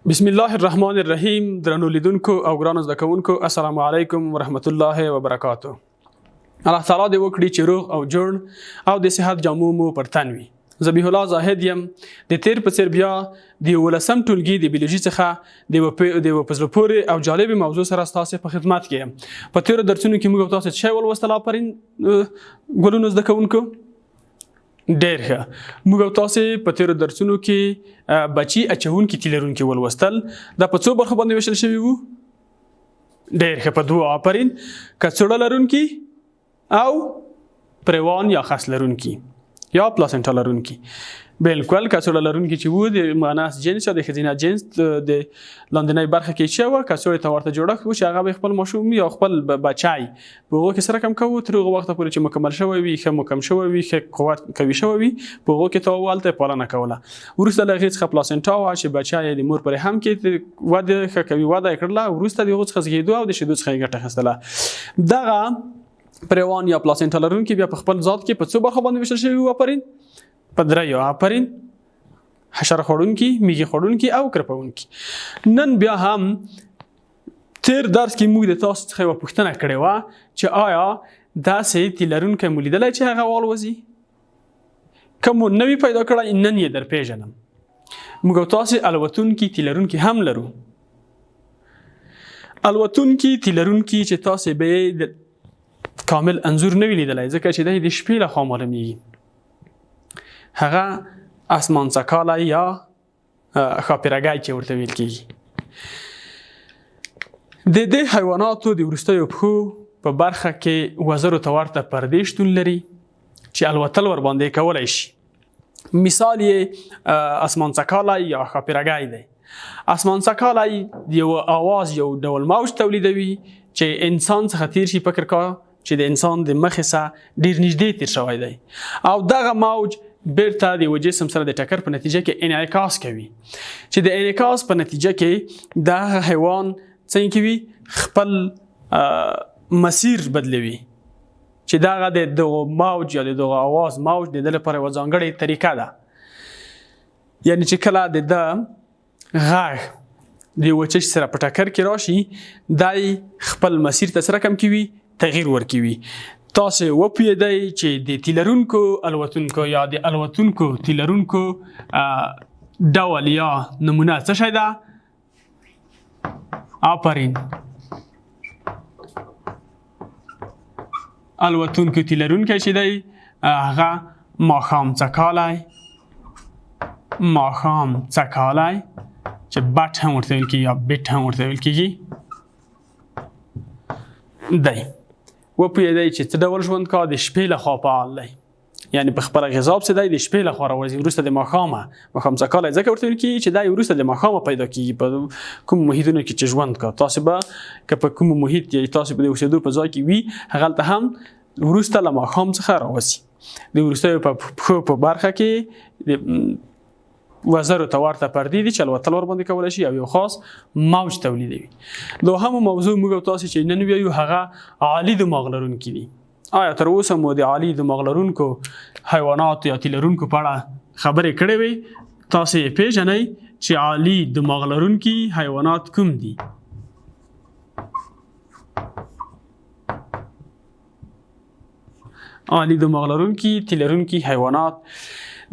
بسم الله الرحمن الرحیم. درنو لیدونکو او ګرانو زده کوونکو، السلام علیکم ورحمت الله وبرکاتو. الله تعالی دې وکړي چې روغ او جوړ او د صحت جامو مو پر تن وي. ذبیح الله زاهد یم د تیر په څیر بیا د 11م ټولګي د بیولوژي څخه د پزله پورې او جالب موضوع سره ستاسو په خدمت کې یم. په تیر درسونو کې موږ تاسو څه ولوستل آفرین ګلونو زده کوونکو؟ ډېر ښه. موږ تاسو په تیر درسونو کې بچي اچون کې تلرون کې ولوستل. دا په څو برخو باندې وشل شوی وو؟ ډېر ښه، په دوه. آفرین. کڅوړه لرون کې او پریوان یا خس لرون کې یا پلاسنټا لرون کې. بالکل. کڅوړه لرون کې چې وو د مؤنث جنس یا د ښځینه جنس د لاندنۍ برخه کې چې وو کڅوړه ته ورته جوړښت وو چې هغه خپل ماشوم یا خپل بچای په هغه کې سره کم کوو تر هغه وخت پورې چې مکمل شوی وي، ښه مکمل شوی وي، ښه قوت قوي شوی وي، په هغه کې ته والته پالنه کوله. وروسته له هغې څخه پلاسنټا وه چې بچای د مور پر هم کې وده ښه کوي، وده یې کړله. وروسته د هغو څخه زیږېدو او د شیدو څخه یې ګټه اخیستله. دغه پریوان یا پلاسنټا لرونکي بیا په خپل ذات کې په څو برخو باندې ویشل شوي وو؟ آفرین. په دریو. آفرین. حشره خوړونکي، میږي خوړونکي او کرپونکي. نن بیا هم تیر درس کې موږ د تاسو څخه یوه پوښتنه کړې وه چې آیا داسې تیل لرونکی مو لیدلی چې هغه والوځي؟ که مو نه وي پیدا کړی نن یې در پیژنم. موږ او تاسې الوتونکي تیل لرونکي هم لرو. الوتونکي تیل لرونکي چې تاسې به یې د کامل انځور نه وي لیدلی ځکه چې دی د شپې له خوا معلومیږي. هغه اسمان څکالی یا ښاپیرګی چې ورته ویل کېږي. د دې حیواناتو د وروستیو پښو په برخه کې وزرو ته ورته پردې شتون لري چې الوتل ورباندې کولی شي. مثال یې اسمان څکالی یا ښاپیرګی دی. اسمان څکالی د یو اواز یو ډول موج تولیدوي چې انسان څخه تیر شي. فکر کوه چې د انسان د مخې څخه ډېر نږدې تیر شوی دی او دغه موج بیرته د یو جسم سره د ټکر په نتیجه کې انعکاس کوي چې د انعکاس په نتیجه کې دغه حیوان څنګه کوي؟ خپل مسیر بدلوي چې دغه د دغه موج یا د دغه اواز موج د ده لپاره یوه ځانګړې طریقه ده. یعنې چې کله د ده غږ د یوه چش سره په ټکر کې راشي دی خپل مسیر ته سره کم کوي، تغییر ورکوي. تاسې وپوهېدئ چې د تیلرونکو الوتونکو یا د الوتونکو تیلرونکو ډول یا نمونه څه شی ده؟ آفرین. الوتونکو تیلرونکی چې دی هغه ماښام څکالی، ماښام څکالی چې بټ هم ورته ویل کېږي یا بټ هم ورته ویل کېږي دی. وپوهېدئ چې څه ډول ژوند کوه؟ د شپې لخوا فعال دی، یعنې په خپله غذا پسې دی د شپې لخوا راوځي وروسته د ماښامه. ماښام څکالی ځکه ورته ویل کېږي چې دی وروسته د ماښامه پیدا کېږي په کوم محیطونو کې چې ژوند کوه. تاسې به که په کوم محیط یا تاسې په د اوسېدو په ځای کې وي هغلته هم وروسته له ماښام څخه راوځي. د وروستیو په پښو په برخه کې وزرو ته ورته پردې دي چې الوتل ورباندې کولی شي او یو خاص موج تولیدوي. دوهمه موضوع موږ او تاسې چې نن ویایو هغه عالي دماغ لرونکي دي. آیا تر اوسه مو د عالي دماغ لرونکو حیواناتو یا تیلرونکو په اړه خبرې کړې وي؟ تاسې یې پیژنئ چې عالي دماغ لرونکي حیوانات کوم دي؟ عالي دماغ لرونکي تیلرونکي حیوانات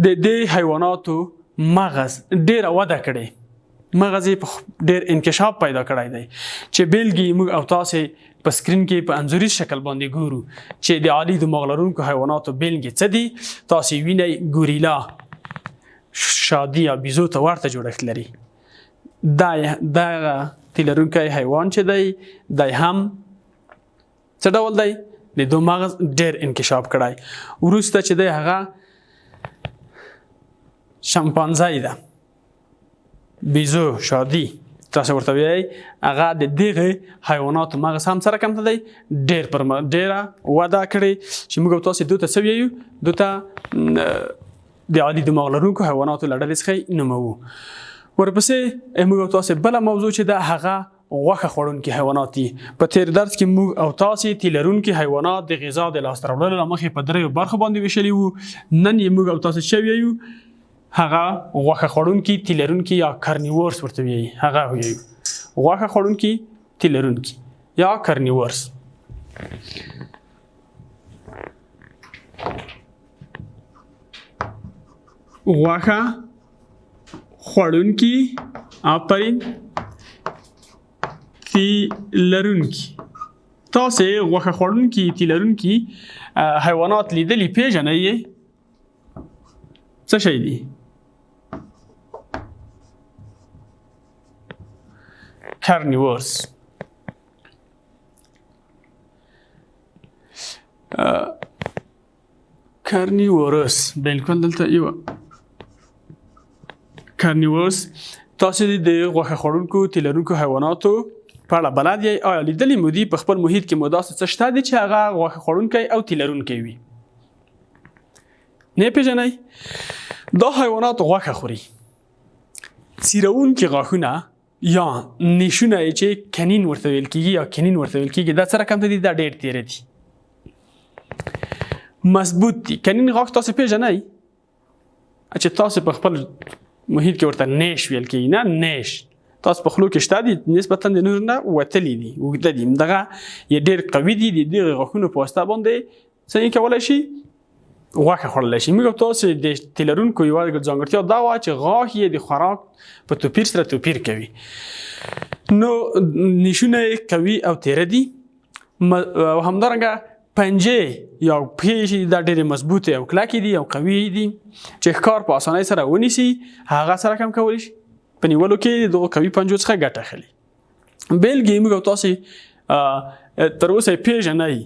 د دې حیواناتو مغز ډیره وده کړې، مغز یې ډیر انکشاف پیدا کړی دی چې بیلګې موږ او تاسې په سکرین کې په انځوریز شکل باندې ګورو چې د عالي دماغ لرونکو حیواناتو بیلګې څه دي. تاسې وینئ ګوریلا، شادي یا بیزو ته ورته جوړښت لري. دغه تیل لرونکی حیوان چې دی هم څه ډول دی؟ د دوه مغز ډیر انکشاف کړی. وروسته چې دی هغه شامپانزی ده، بیزو، شادي تاسې ورته وایئ. هغه د دغې حیواناتو مغز هم سره کم ته دی ډیره وده کړې چې موږ او تاسې دوی ته څه وایو؟ دوی ته د عالي دماغ لرونکو حیواناتو له ډلې څخه نوموو. ورپسې موږ او تاسې بله موضوع چې ده هغه غوښه خوړونکي حیوانات دي. په تیر درس کې موږ او تاسې تیل لرونکي حیوانات د غذا د لاسته راوړلو له مخې په دریو برخو باندې ویشلي وو. نن یې موږ او تاسې څه وایو؟ هغه غوښه خوړونکي تي لرونکي یا کارنیورس ورته وایي هغه وایي غوښه خوړونکي تي لرونکي یا کارنیورس. غوښه خوړونکي آفرین تي لرونکي. تاسې غوښه خوړونکي تي لرونکي حیوانات لیدلي پیژنئ یې څه شی دي؟ کارنیورس. کارنیورس بالکل دلته یو کارنیورس. تاسې د غوښه خوړونکو تي لرونکو حیواناتو په اړه بلد یئ؟ آیا لیدلي مو دي په خپل محیط کې مو داسې څه شته دي چې هغه غوښه خوړونکی او تي لرونکی وي؟ نه پیژنئ؟ دا حیوانات غوښه خوري. څیرونکي غاښونه یا نیشونه یې چې کنین ورته ویل کېږي یا کنین ورته ویل کېږي دا څه رقم ته دي؟ دا ډېر تیره دي، مضبوط دي. کنین غاښ تاسې پیژنئ چې تاسې په خپل محیط کې ورته نیش ویل کېږي؟ نه، نیش تاسو په خولو کې شته دي، نسبتا د نورو نه وتلي دي، اوږده دي، دغه یې ډېر قوي دي. د دغې غاښونو په واسطه باندې څنګه کولی شي غوښه خوړلی شي. موږ تاسو د تي لرونکو یوه ځانګړتیا دا وه چې غاښ یې د خوراک په توپیر سره توپیر کوي. نو نیشونه یې قوي او تیره دي او همدارنګه پنجې یا پښې چې دا ډېرې مضبوطې او کلکې دي او قوي دي چې ښکار په اسانۍ سره ونیسي هغه سره کم کولی شي په نیولو کې د دغو قوي پنجو څخه ګټه اخلي. بېلګې موږ تاسې تر اوسه یې پیژنئ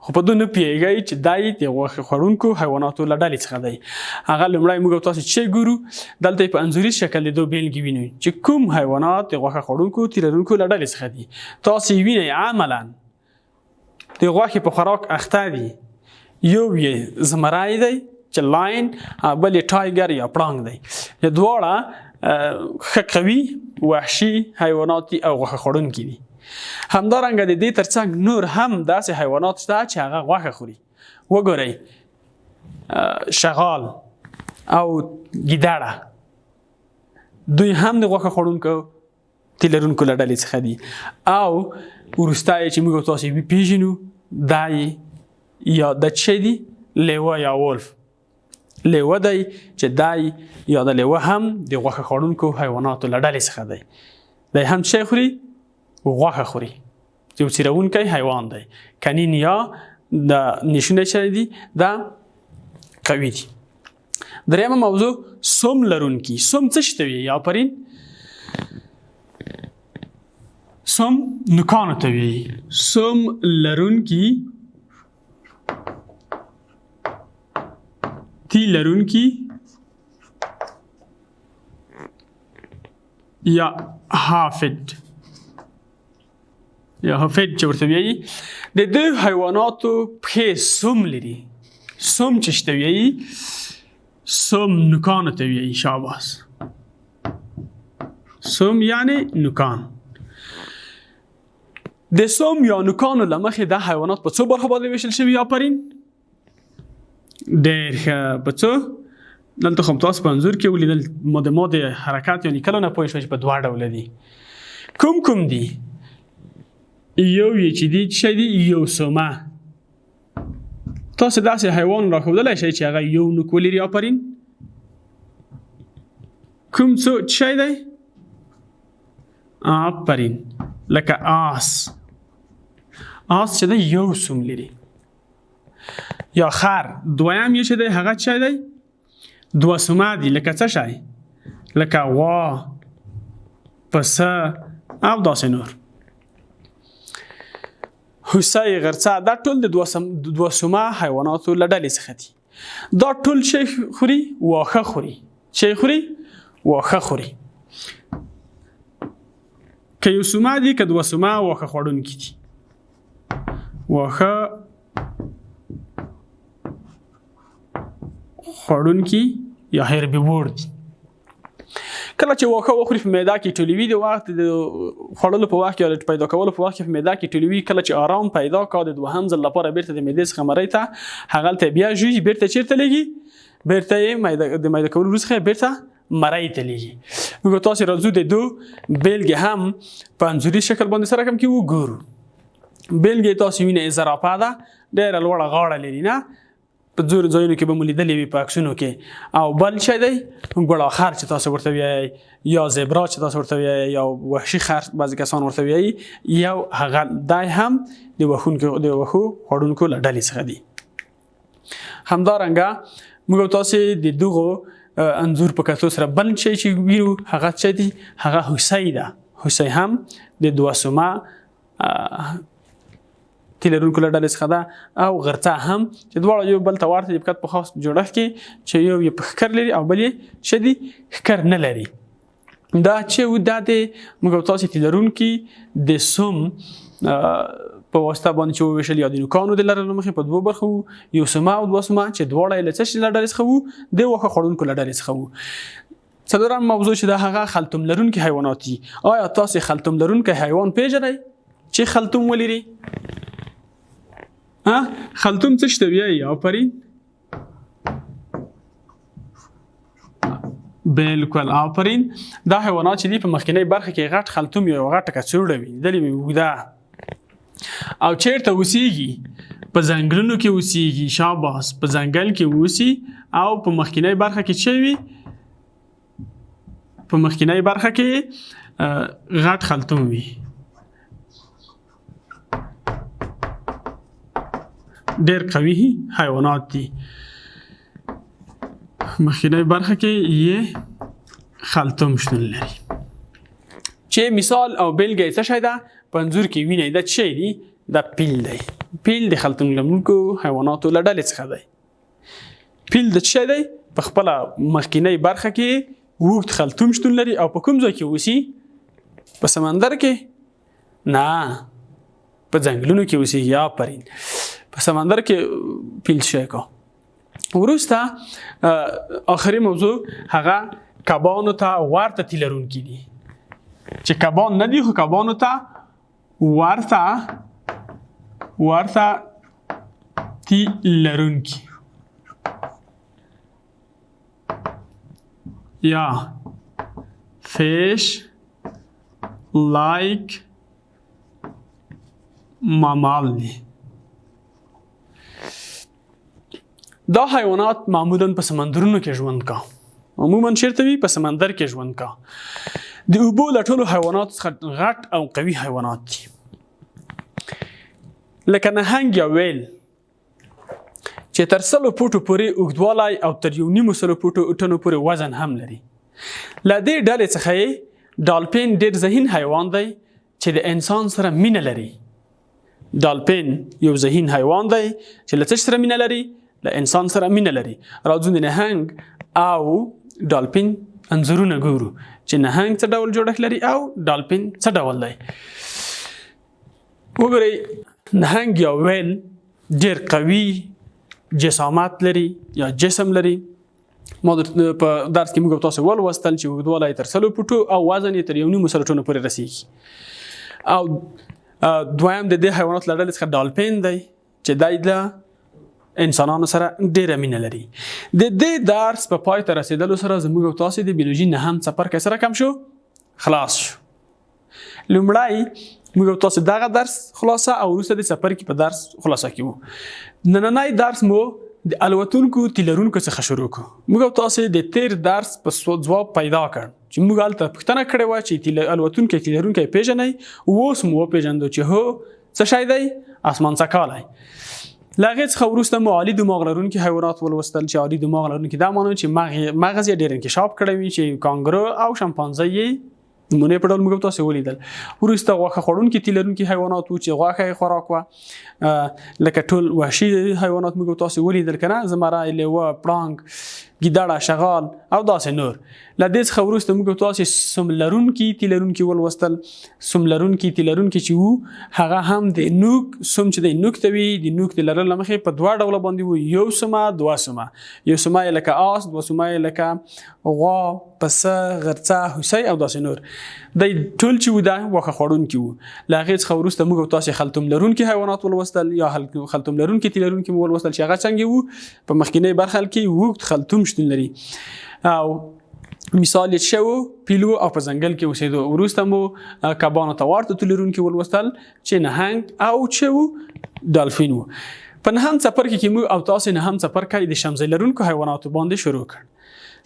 خو په دو نه پوهېږئ چې دا یې د غوښې خوړونکو حیواناتو له ډلې څخه دی. هغه لومړی موږ تاسې چې ګورو دلته یې په انځوریز شکل د دو بېلګې وینئ چې کوم حیوانات د غوښه خوړونکو تي لرونکو له ډلې څخه دي. تاسې یې وینئ عملا د غوښې په خوراک اخته دي. یو یې زمری دی چې لاین، بل یې ټایګر یا پړانګ دی. دواړه ښه قوي وحشي حیوانات دي او غوښه خوړونکي دي. همدارنګه د دې ترڅنګ نور هم داسې حیوانات شته چې هغه غوښه خوري. وګورئ شغال او ګیدړه دوی هم د غوښه خوړونکو تي لرونکو له ډلې څخه دي. او وروستی چې موږ تاسې پیژنو دا یې یا د څه شی دي؟ لیوه یا ولف. لیوه دی چې دی یا د لیوه هم د غوښه خوړونکو حیواناتو له ډلې څخه دی. دی هم څه خوري؟ غوښه خوري. یو څیرونکی حیوان دی. کنین یا د نیشونه چې دي دا قوي دي. درېیمه موضوع سم لرونکي. سم څه شي ته وایي؟ آفرین سم نوکانو ته وایي. سم لرونکي تي لرونکي یا حافظ یا حافظ چې ورته وایي د دې حیواناتو پښې سم لري. سم چې ته وایي سم نوکانو ته وایي. شاباس. سم یعنی نوکان. د سم یا نوکانو له مخې دا حیوانات په څو برخو باندې ویشل شوي؟ آفرین ډېر ښه. په څو؟ دلته خو تاسو په انځور کې ولیدل ما د حرکت یا لیکلو نه پوه شوئ چې په دوه ډوله دي. کوم کوم دي؟ یو یې چې دي څه شی دي؟ یوسمه. تاسو داسې حیوان راښودلی شئ چې هغه یو نوک ولري؟ آفرین. کوم څه شی دی؟ آفرین لکه آس. آس چې دی یو سوم لري. یا خر. دویم یې چې دی هغه څه شی دی؟ دوه سومه دي. لکه څه شی؟ لکه غوا، پسه او داسې نور. هوسۍ، غرڅه دا ټول د دوه سومه حیواناتو له ډلې څخه دي. دا ټول شی خوري؟ واښه خوري. شی خوري؟ واښه خوري. که یو سومه دي که دوه سومه واښه خوړونکي دي. واښه خوړونکي یا هربیوور دي. کله چې واښه وخوري په معده کې ټولوي د وخت د خوړلو په وخت کې پیدا کولو په وخت کې په معده کې ټولوي. کله چې آرام پیدا کا د دوهم ځل لپاره بیرته د معدې څخه مرۍ ته هغلته بیا ژوي بیرته چیرته لګي؟ بیرته یې د میده کولو وروسته بیرته مرۍ ته لیږي. موږ تاسې راځو د دو بیلګې هم په انځوري شکل باندې سره کوم کې وګورو. بیلګې تاسې وینئ زرافه ده، ډېره لوړه غاړه لري نه، په ځینو ځایونو کې به مو لیدلې وي په عکسونو کې. او بل شی دی ګوړاخر چې تاسو ورته وایئ، یا زبرا چې تاسو ورته وایئ، یا وحشي خر بعضې کسان ورته وایي، یو هغه دی هم د وښو خوړونکو له ډلې څخه دي. همدارنګه موږ تاسې د دغو انځور په کتلو سره بل شی چې وینو هغه څه دي، هغه هوسۍ ده. هوسۍ هم د دوسمه تیلرونکو له ډلې څخه ده، او غرڅه هم چې دواړه یو بل ته ورته دي فقط په خاص جوړښت کې چې یو یې په ښکر لري او بل یې څه دي ښکر نه لري. دا چې دا د موږ تاسې تیلرونکي د سوم په واسطه باندې چې وویشل یا د نوکانو د لرلو مخې په دوو برخو وو، یو سومه او دوه سومه چې دواړه یې له څه شي له ډلې څخه وو، د غوښه خوړونکو له ډلې څخه وو. څلورم موضوع چې دا هغه خلتوم لرونکي حیوانات دي. آیا تاسې خلتوم لرونکی حیوان پیژنئ چې خلتوم ولري؟ خلتوم څه شته وایي؟ آفرین، بالکل آفرین. دا حیوانات چې دي په مخکینۍ برخه کې غټ خلتوم یو غټه کڅوړه وي، لیدلې وي اوږده، او چیرته اوسیږي؟ په ځنګلونو کې اوسیږي. شاباس، په ځنګل کې اوسي او په مخکینۍ برخه کې څه وي؟ په مخکینۍ برخه کې غټ خلتوم وي. ډېر قوي حیوانات دي. مخکینۍ برخه کې یې خلتوم شتون لري. چې مثال او بیلګه یې څه شی ده په انځور کې وینئ، دا څه شی دي؟ دا پیل دی. پیل د خلتوم لرونکو حیواناتو له ډلې څخه دی. پیل د څه شی دی؟ په خپله مخکینۍ برخه کې اوږد خلتوم شتون لري. او په کوم ځای کې اوسي؟ په سمندر کې نه، په ځنګلونو کې اوسیږي. آفرین، په سمندر کې پیل شی کا. وروسته آخري موضوع هغه کبانو ته ورته تی لرونکي دي. چې کبان نه دي خو کبانو ته ورته تی لرونکي یا fish like mammal دي. دا حیوانات معمولا په سمندرونو کې ژوند کا. عموما چیرته وي؟ په سمندر کې ژوند کا. د اوبو له ټولو حیواناتو څخه غټ او قوي حیوانات دي. لکه نهنګ یا ویل چې تر 100 فوټو پورې اوږدوالی او تر 1.5 ټنو پورې وزن هم لري. له دې ډلې څخه یې ډالفین ډېر ذهین حیوان دی چې د انسان سره مینه لري. ډالفین یو ذهین حیوان دی چې له څه سره مینه لري؟ له انسان سره مینه لري. راځو د نهنګ او ډالفین انځورونه ګورو چې نهنګ څه ډول جوړښت لري او ډالفین څه ډول دی. وګورئ، نهنګ یا ویل ډېر قوي جسامت لري یا جسم لري. ما په درس کې موږ تاسو ولوستل چې اوږدوالی تر 100 فوټو او وزن یې تر 1.5 ټنو پورې رسیږي. او دویم د دې حیوانات له ډلې څخه ډالفین دی چې دی له انسانانو سره ډېره مینه لري. د دې درس په پای ته رسېدلو سره زموږ او تاسې د بیولوژي نهم څپرکی سره کم شو، خلاص شو. لومړی موږ او تاسې دغه درس خلاصه او وروسته د څپرکي په درس خلاصه کوو. نننی درس مو د الوتونکو تیلرونکو څخه شروع کړو. موږ او تاسې د تیر درس په ځواب پیدا کړ چې موږ هلته پوښتنه کړې وه چې الوتونکی تیلرونکی پیژنئ. اوس مو وپېژندو چې هو څه شی دی؟ اسمان څکالی. له هغې څخه وروسته مو عالي دماغ لرونکي حیوانات ولوستل چې عالي دماغ لرونکي دا معنی چې مغز یې ډېر انکشاف کړی وي چې کانګرو او شامپانزه یې نمونې په ډول موږ تاسې ولیدل. وروسته غوښه خوړونکي تی لرونکي حیوانات وو چې غوښه یې خوراک وه، لکه ټول وحشي حیوانات موږ تاسې ولیدل که نه، زمری، لیوه، پړانګ، ګیدړه، شغال او داسې نور. له دې څخه وروسته موږ تاسې سم لرونکي تی لرونکي ولوستل. سم لرونکي تی لرونکي چې وو هغه هم د نوک سم چې د نوک ته وي د نوک د لرلو له مخې په دوه ډوله باندې وو، یو سمه دوه سمه. یو سمه یې لکه آس، دوه سمه یې لکه غوا، پسه، غرڅه، هوسۍ او داسې نور. دی ټول چې وو دا غوښه خوړونکي وو. له هغې څخه وروسته موږ تاسې خلتوم لرونکي حیوانات ولوستل یا خلتوم لرونکي تی لرونکي مو ولوستل چې هغه څنګه وو. په مخکینۍ برخه کې اوږد خلتوم شتون لري او مثال یې شو پیلو او په ځنګل کې اوسېدو. وروسته مو کبانو ته ورته تی لرونکي ولوستل چې نهنګ او چې وو ډالفین وو. په نهم څپرکي کې موږ او تاسې نهم څپرکی د شمزۍ لرونکو حیواناتو باندې شروع کړ.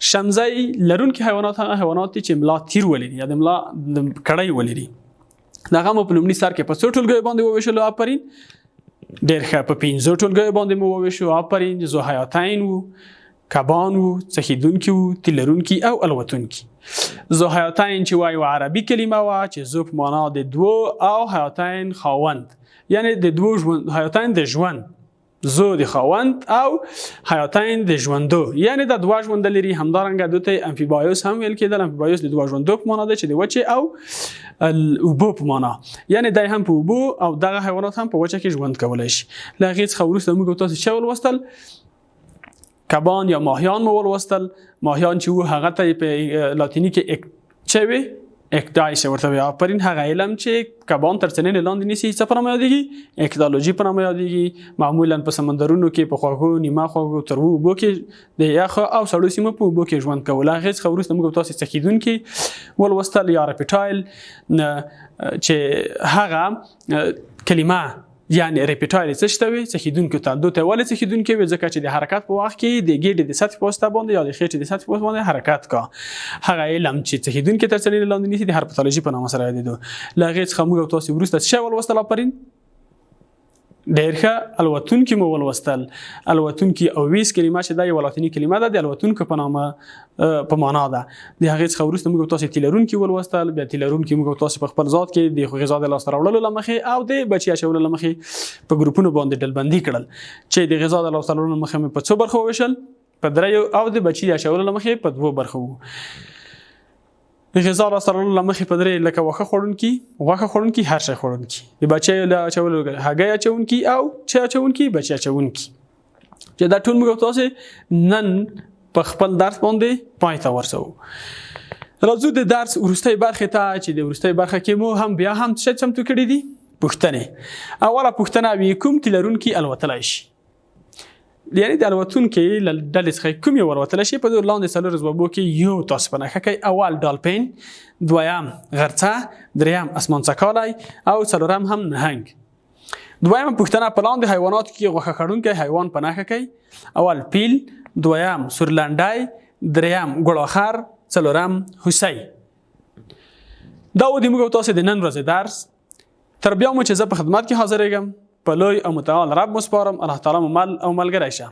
شمزۍ لرونکي حیوانات هغه حیوانات دي چې ملا تیر ولري یا د ملا کړۍ ولري. دغه مو په لومړي سر کې په څو ټولګیو باندې وویشلو. آفرین، ډېر ښه. په 5 ټولګیو باندې مو وویشو. آفرین. ذوحیاتین وو، کبان وو، څخیدونکي وو، تی لرونکي او الوتونکي. ذوحیاتین چې وایي عربي کلمه وه چې ذو په معنا د دوو او حیاتین خاوند، یعنی د دوو حیاتین د ژوند، زو د خاوند او حیاتین د ژوندو، یعنی د دوه ژونده لري. همدارنګه دوی ته امفیبایوس هم ویل کېدل. امفیبایوس د دوه ژوندو په معنا ده چې د وچې او اوبو په معنا، یعنی دی هم په اوبو او دغه حیوانات هم په وچه کې ژوند کولی شي. له هغې څخه وروسته موږ تاسې څه ولوستل؟ کبان یا ماهیان مو ولوستل. ماهیان چې وو هغه ته په لاتیني کې څه وي؟ اکدایس ورته وي. آفرین. هغه علم چې کبان تر څنډې لاندې نیسي څه په نامه یادېږي؟ اکدالوجي په نامه یادېږي. معمولا په سمندرونو کې په خوږو، نیمه خوږو، تروو اوبو کې د یخو او سړو سیمو په اوبو کې ژوند کوي. له هغې څخه وروسته موږ تاسې څکیدونکي ولوستل یا ریپټایل چې هغه کلمه یعنی ریپټایل څه شته وي؟ څخیدونکو ته. دوی ته ولې څخیدونکي وي؟ ځکه چې د حرکت په وخت کې د ګېډې د سطحې په واسطه باندې یا د خېټې د سطحې په واسطه باندې حرکت کا. هغه علم چې څخیدونکي تر څنډې لاندې نیسي د هرپتالوژي په نامه سره یادېدو. له هغې څخه موږ تاسې وروسته څه ولوستل؟ آفرین. ډېر ښه. الوتونکي مو ولوستل. الوتونکي او ویس کلمه چې دا یوه لاتیني کلمه ده د الوتونکو په نامه په معنا ده. د هغې څخه وروسته موږ تاسې تی لرونکي ولوستل. بیا تی لرونکي موږ تاسې په خپل ذات کې د غذا د لاسته راوړلو له مخې او د بچي اچولو له مخې په ګروپونو باندې ډلبندي کړل چې د غذا د لاسته راوړلو له مخې مې په څو برخو وویشل؟ په 3 او د بچي اچولو له مخې په 2 برخو وو. د غذا لاسته راوړلو له مخې په 3 لکه غوښه خوړونکي، هر شی خوړونکي، د بچیو له اچولو هګۍ اچونکي او چې اچونکي بچي اچونکي. چې دا ټول موږ تاسې نن په خپل درس باندې پای ته ورسوو. راځو د درس وروستۍ برخې ته چې د وروستۍ برخه کې مو هم بیا هم څه چمتو کړي دي؟ پوښتنې. اوله پوښتنه وي کوم تی لرونکي الوتلی شي؟ یعنی د الوتونکي له ډلې څخه کوم یو الوتلی شي؟ په دې لاندې 4 ځوابو کې یو تاسو په نښه کوئ. اول ډالفین، دویم غرڅه، دریم اسمانڅکالی او څلورم هم نهنګ. دویمه پوښتنه په لاندې حیواناتو کې غوښه خوړونکی حیوان په نښه کوئ. اول پیل، دویم سورلنډی، دریم ګوړاخر، څلورم هوسۍ. دا و د موږ تاسې د نن ورځې درس. تر بیا مو چې زه په خدمت کې حاضرېږم، په لوی او متعال رب مو سپارم. الله تعالی مو مل او ملګری شه.